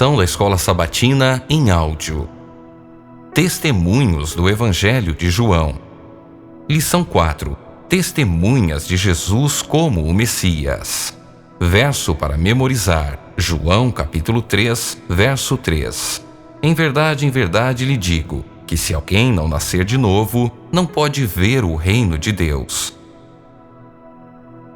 Lição da Escola Sabatina em áudio. Testemunhos do Evangelho de João. Lição 4. Testemunhas de Jesus como o Messias. Verso para memorizar. João capítulo 3, verso 3. Em verdade lhe digo, que se alguém não nascer de novo, não pode ver o reino de Deus.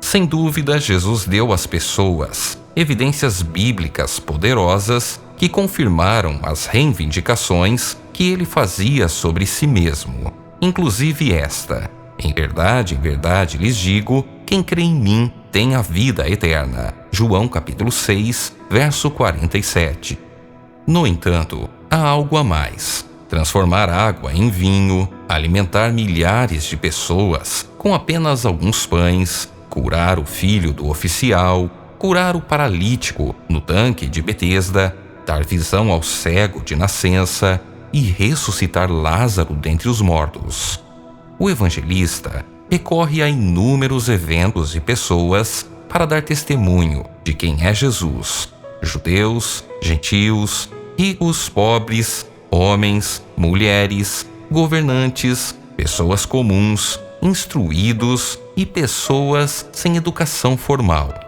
Sem dúvida, Jesus deu às pessoas evidências bíblicas poderosas que confirmaram as reivindicações que ele fazia sobre si mesmo, inclusive esta: em verdade lhes digo, quem crê em mim tem a vida eterna. João capítulo 6, verso 47. No entanto, há algo a mais: transformar água em vinho, alimentar milhares de pessoas com apenas alguns pães, curar o filho do oficial, curar o paralítico no tanque de Betesda, dar visão ao cego de nascença e ressuscitar Lázaro dentre os mortos. O evangelista recorre a inúmeros eventos e pessoas para dar testemunho de quem é Jesus: judeus, gentios, ricos, pobres, homens, mulheres, governantes, pessoas comuns, instruídos e pessoas sem educação formal.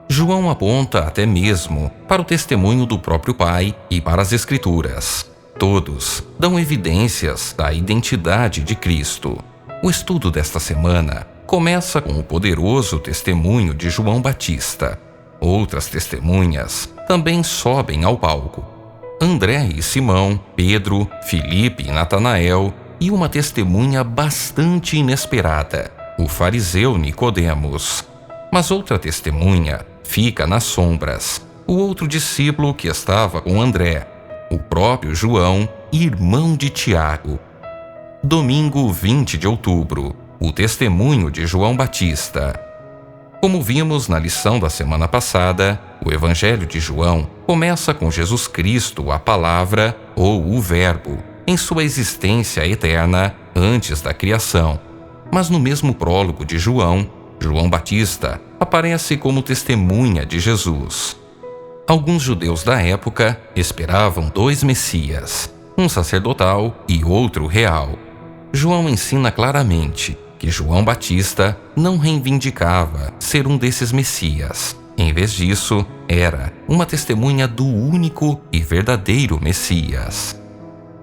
João aponta até mesmo para o testemunho do próprio Pai e para as Escrituras. Todos dão evidências da identidade de Cristo. O estudo desta semana começa com o poderoso testemunho de João Batista. Outras testemunhas também sobem ao palco: André e Simão, Pedro, Filipe e Natanael, e uma testemunha bastante inesperada, o fariseu Nicodemos. Mas outra testemunha fica nas sombras: o outro discípulo que estava com André, o próprio João, irmão de Tiago. Domingo 20 de outubro, o testemunho de João Batista. Como vimos na lição da semana passada, o Evangelho de João começa com Jesus Cristo, a Palavra ou o Verbo, em sua existência eterna antes da criação. Mas no mesmo prólogo de João, João Batista aparece como testemunha de Jesus. Alguns judeus da época esperavam dois Messias, um sacerdotal e outro real. João ensina claramente que João Batista não reivindicava ser um desses Messias. Em vez disso, era uma testemunha do único e verdadeiro Messias.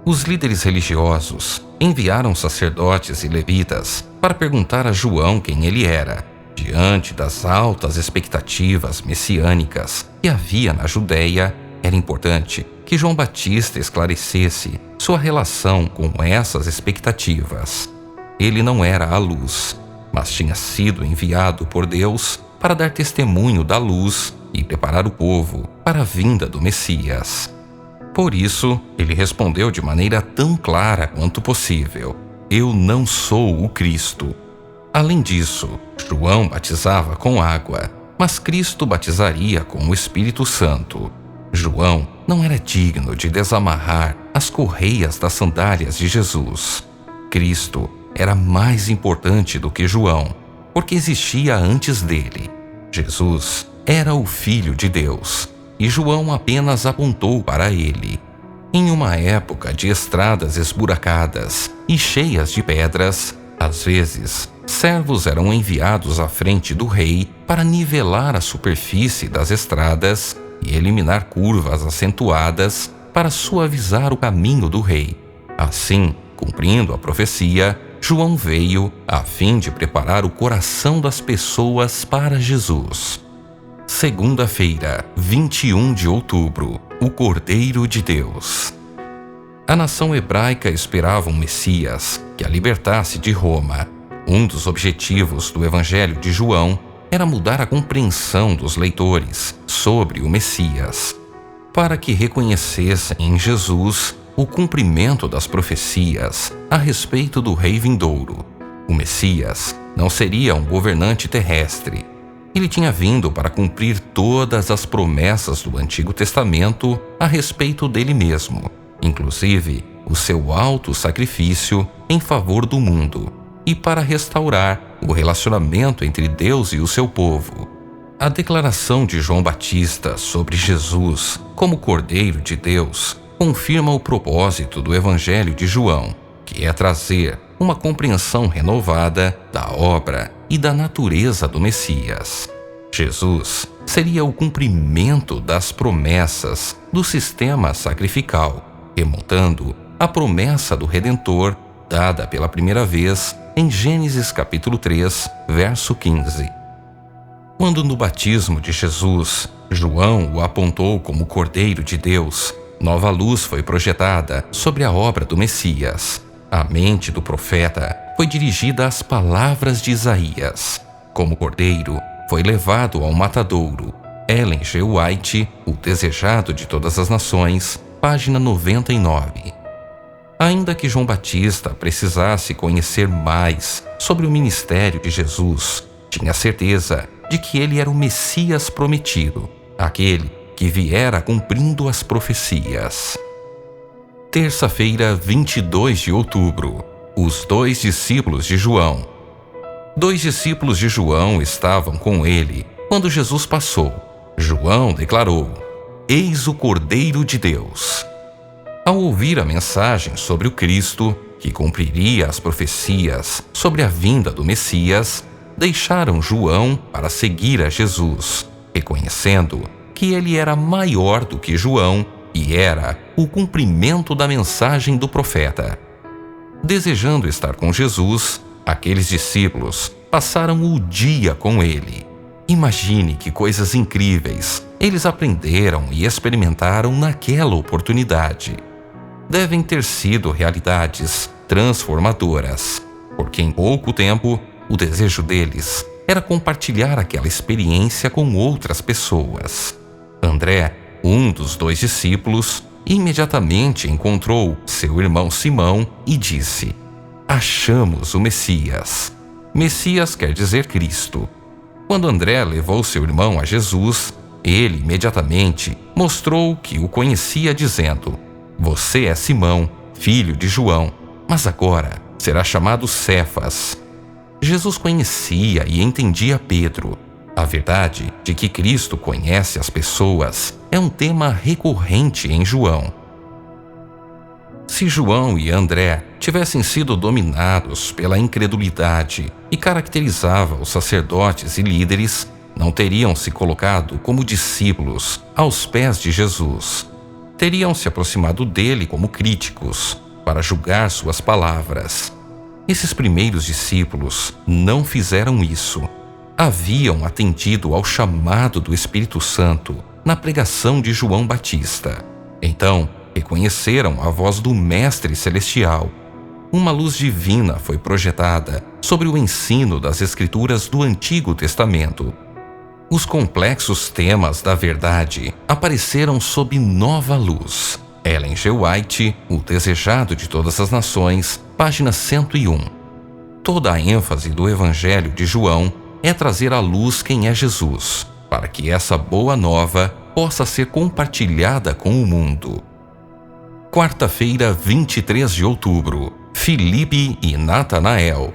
Os líderes religiosos enviaram sacerdotes e levitas para perguntar a João quem ele era. Diante das altas expectativas messiânicas que havia na Judéia, era importante que João Batista esclarecesse sua relação com essas expectativas. Ele não era a luz, mas tinha sido enviado por Deus para dar testemunho da luz e preparar o povo para a vinda do Messias. Por isso, ele respondeu de maneira tão clara quanto possível: eu não sou o Cristo. Além disso, João batizava com água, mas Cristo batizaria com o Espírito Santo. João não era digno de desamarrar as correias das sandálias de Jesus. Cristo era mais importante do que João, porque existia antes dele. Jesus era o Filho de Deus, e João apenas apontou para ele. Em uma época de estradas esburacadas e cheias de pedras, às vezes, servos eram enviados à frente do rei para nivelar a superfície das estradas e eliminar curvas acentuadas para suavizar o caminho do rei. Assim, cumprindo a profecia, João veio a fim de preparar o coração das pessoas para Jesus. Segunda-feira, 21 de outubro, o Cordeiro de Deus. A nação hebraica esperava um Messias que a libertasse de Roma. Um dos objetivos do Evangelho de João era mudar a compreensão dos leitores sobre o Messias, para que reconhecessem em Jesus o cumprimento das profecias a respeito do Rei vindouro. O Messias não seria um governante terrestre. Ele tinha vindo para cumprir todas as promessas do Antigo Testamento a respeito dele mesmo, inclusive o seu alto sacrifício em favor do mundo, e para restaurar o relacionamento entre Deus e o seu povo. A declaração de João Batista sobre Jesus como Cordeiro de Deus confirma o propósito do Evangelho de João, que é trazer uma compreensão renovada da obra e da natureza do Messias. Jesus seria o cumprimento das promessas do sistema sacrificial, remontando a promessa do Redentor dada pela primeira vez em Gênesis capítulo 3, verso 15. Quando no batismo de Jesus, João o apontou como Cordeiro de Deus, nova luz foi projetada sobre a obra do Messias. A mente do profeta foi dirigida às palavras de Isaías. Como cordeiro, foi levado ao matadouro. Ellen G. White, O Desejado de Todas as Nações, página 99. Ainda que João Batista precisasse conhecer mais sobre o ministério de Jesus, tinha certeza de que ele era o Messias prometido, aquele que viera cumprindo as profecias. Terça-feira, 22 de outubro. Os 2 discípulos de João. 2 discípulos de João estavam com ele quando Jesus passou. João declarou: Eis o Cordeiro de Deus. Ao ouvir a mensagem sobre o Cristo, que cumpriria as profecias sobre a vinda do Messias, deixaram João para seguir a Jesus, reconhecendo que ele era maior do que João e era o cumprimento da mensagem do profeta. Desejando estar com Jesus, aqueles discípulos passaram o dia com ele. Imagine que coisas incríveis eles aprenderam e experimentaram naquela oportunidade. Devem ter sido realidades transformadoras, porque em pouco tempo o desejo deles era compartilhar aquela experiência com outras pessoas. André, um dos 2 discípulos, imediatamente encontrou seu irmão Simão e disse: Achamos o Messias. Messias quer dizer Cristo. Quando André levou seu irmão a Jesus, ele imediatamente mostrou que o conhecia, dizendo: Você é Simão, filho de João, mas agora será chamado Cefas. Jesus conhecia e entendia Pedro. A verdade de que Cristo conhece as pessoas é um tema recorrente em João. Se João e André tivessem sido dominados pela incredulidade e caracterizava os sacerdotes e líderes, não teriam se colocado como discípulos aos pés de Jesus. Teriam se aproximado dele como críticos, para julgar suas palavras. Esses primeiros discípulos não fizeram isso. Haviam atendido ao chamado do Espírito Santo na pregação de João Batista. Então, reconheceram a voz do Mestre Celestial. Uma luz divina foi projetada sobre o ensino das Escrituras do Antigo Testamento. Os complexos temas da verdade apareceram sob nova luz. Ellen G. White, O Desejado de Todas as Nações, página 101. Toda a ênfase do Evangelho de João é trazer à luz quem é Jesus, para que essa boa nova possa ser compartilhada com o mundo. Quarta-feira, 23 de outubro. Filipe e Natanael.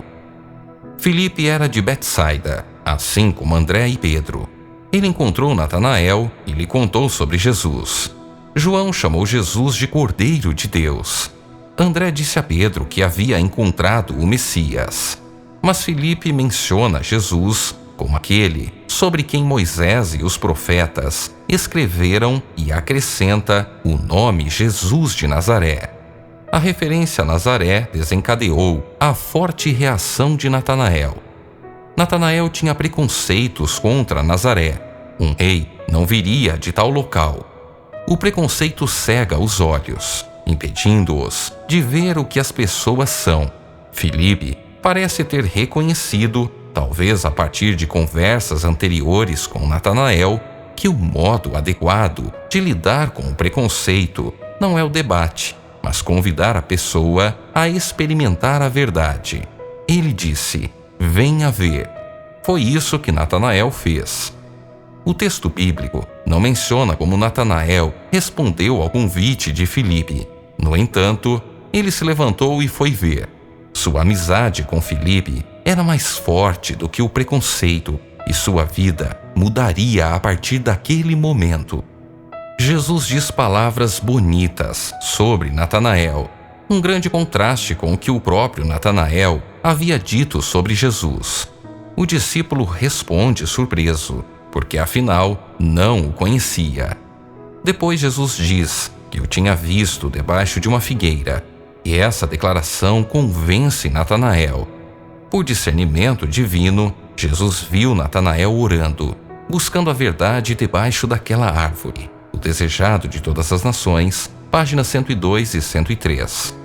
Filipe era de Betsaida, assim como André e Pedro. Ele encontrou Natanael e lhe contou sobre Jesus. João chamou Jesus de Cordeiro de Deus. André disse a Pedro que havia encontrado o Messias. Mas Filipe menciona Jesus como aquele sobre quem Moisés e os profetas escreveram e acrescenta o nome Jesus de Nazaré. A referência a Nazaré desencadeou a forte reação de Natanael. Natanael tinha preconceitos contra Nazaré. Um rei não viria de tal local. O preconceito cega os olhos, impedindo-os de ver o que as pessoas são. Filipe parece ter reconhecido, talvez a partir de conversas anteriores com Natanael, que o modo adequado de lidar com o preconceito não é o debate, mas convidar a pessoa a experimentar a verdade. Ele disse: venha ver. Foi isso que Natanael fez. O texto bíblico não menciona como Natanael respondeu ao convite de Filipe. No entanto, ele se levantou e foi ver. Sua amizade com Filipe era mais forte do que o preconceito e sua vida mudaria a partir daquele momento. Jesus diz palavras bonitas sobre Natanael, um grande contraste com o que o próprio Natanael havia dito sobre Jesus. O discípulo responde surpreso, porque afinal não o conhecia. Depois Jesus diz que o tinha visto debaixo de uma figueira, e essa declaração convence Natanael. Por discernimento divino, Jesus viu Natanael orando, buscando a verdade debaixo daquela árvore. O Desejado de Todas as Nações, páginas 102 e 103.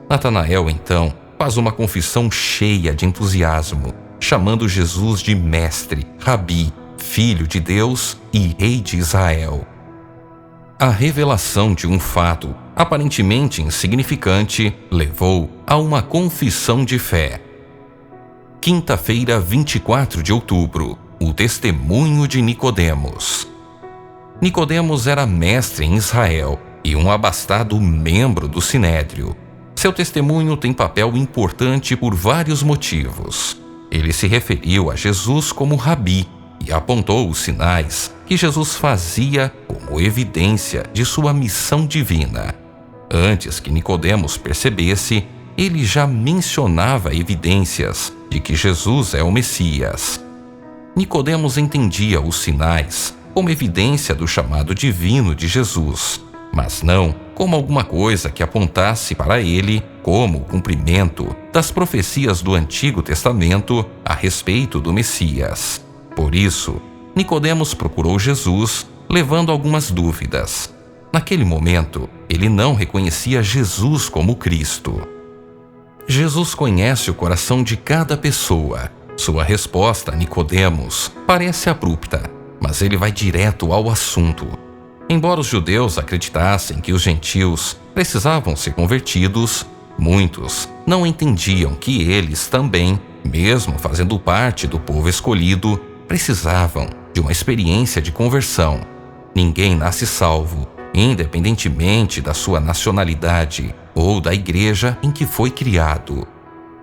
Natanael, então, faz uma confissão cheia de entusiasmo, chamando Jesus de Mestre, Rabi, Filho de Deus e Rei de Israel. A revelação de um fato aparentemente insignificante levou a uma confissão de fé. Quinta-feira, 24 de outubro, o testemunho de Nicodemos. Nicodemos era mestre em Israel e um abastado membro do Sinédrio. Seu testemunho tem papel importante por vários motivos. Ele se referiu a Jesus como Rabi e apontou os sinais que Jesus fazia como evidência de sua missão divina. Antes que Nicodemos percebesse, ele já mencionava evidências de que Jesus é o Messias. Nicodemos entendia os sinais como evidência do chamado divino de Jesus, mas não como alguma coisa que apontasse para ele como o cumprimento das profecias do Antigo Testamento a respeito do Messias. Por isso, Nicodemos procurou Jesus, levando algumas dúvidas. Naquele momento, ele não reconhecia Jesus como Cristo. Jesus conhece o coração de cada pessoa. Sua resposta a Nicodemos parece abrupta, mas ele vai direto ao assunto. Embora os judeus acreditassem que os gentios precisavam ser convertidos, muitos não entendiam que eles também, mesmo fazendo parte do povo escolhido, precisavam de uma experiência de conversão. Ninguém nasce salvo, independentemente da sua nacionalidade ou da igreja em que foi criado.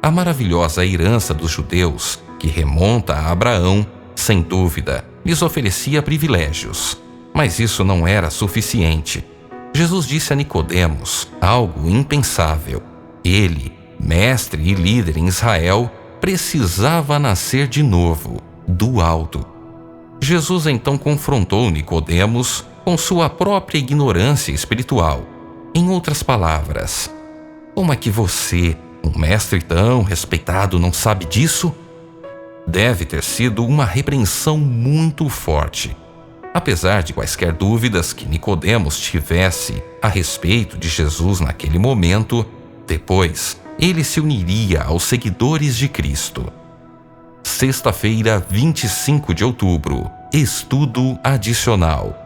A maravilhosa herança dos judeus, que remonta a Abraão, sem dúvida, lhes oferecia privilégios. Mas isso não era suficiente. Jesus disse a Nicodemos algo impensável. Ele, mestre e líder em Israel, precisava nascer de novo, do alto. Jesus então confrontou Nicodemos com sua própria ignorância espiritual. Em outras palavras, como é que você, um mestre tão respeitado, não sabe disso? Deve ter sido uma repreensão muito forte. Apesar de quaisquer dúvidas que Nicodemos tivesse a respeito de Jesus naquele momento, depois ele se uniria aos seguidores de Cristo. Sexta-feira, 25 de outubro, estudo adicional.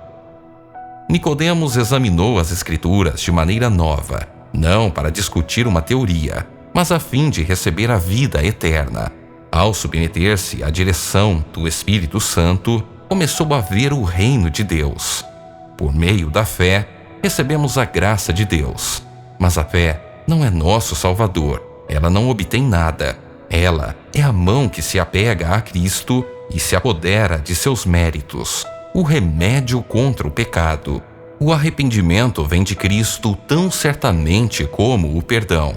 Nicodemos examinou as Escrituras de maneira nova, não para discutir uma teoria, mas a fim de receber a vida eterna. Ao submeter-se à direção do Espírito Santo, começou a ver o reino de Deus. Por meio da fé, recebemos a graça de Deus. Mas a fé não é nosso Salvador. Ela não obtém nada. Ela é a mão que se apega a Cristo e se apodera de seus méritos, o remédio contra o pecado. O arrependimento vem de Cristo tão certamente como o perdão.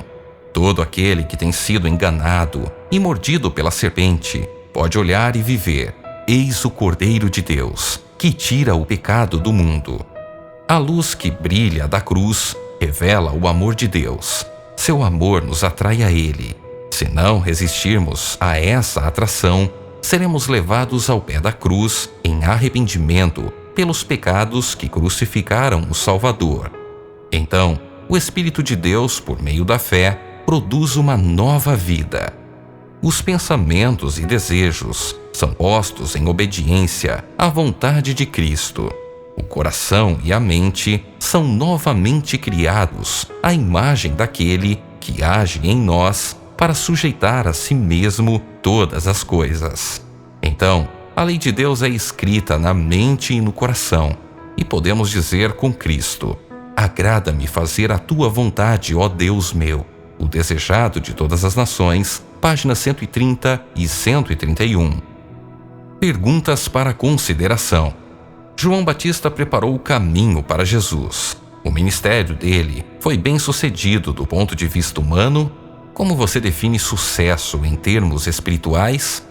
Todo aquele que tem sido enganado e mordido pela serpente pode olhar e viver. Eis o Cordeiro de Deus, que tira o pecado do mundo. A luz que brilha da cruz revela o amor de Deus. Seu amor nos atrai a Ele. Se não resistirmos a essa atração, seremos levados ao pé da cruz em arrependimento pelos pecados que crucificaram o Salvador. Então, o Espírito de Deus, por meio da fé, produz uma nova vida. Os pensamentos e desejos são postos em obediência à vontade de Cristo. O coração e a mente são novamente criados à imagem daquele que age em nós para sujeitar a si mesmo todas as coisas. Então, a lei de Deus é escrita na mente e no coração, e podemos dizer com Cristo: agrada-me fazer a tua vontade, ó Deus meu. O Desejado de Todas as Nações, páginas 130 e 131. Perguntas para consideração. João Batista preparou o caminho para Jesus. O ministério dele foi bem sucedido do ponto de vista humano. Como você define sucesso em termos espirituais?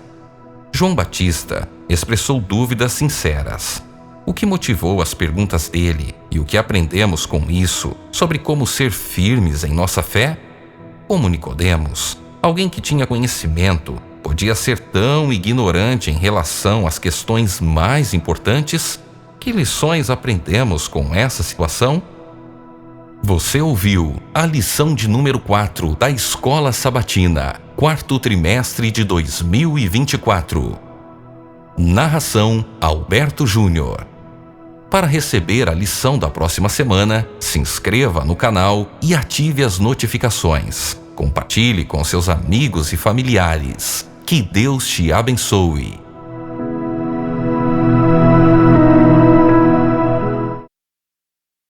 João Batista expressou dúvidas sinceras. O que motivou as perguntas dele e o que aprendemos com isso sobre como ser firmes em nossa fé? Como Nicodemos, alguém que tinha conhecimento, podia ser tão ignorante em relação às questões mais importantes? Que lições aprendemos com essa situação? Você ouviu a lição de número 4 da Escola Sabatina, 4º trimestre de 2024. Narração Alberto Júnior. Para receber a lição da próxima semana, se inscreva no canal e ative as notificações. Compartilhe com seus amigos e familiares. Que Deus te abençoe.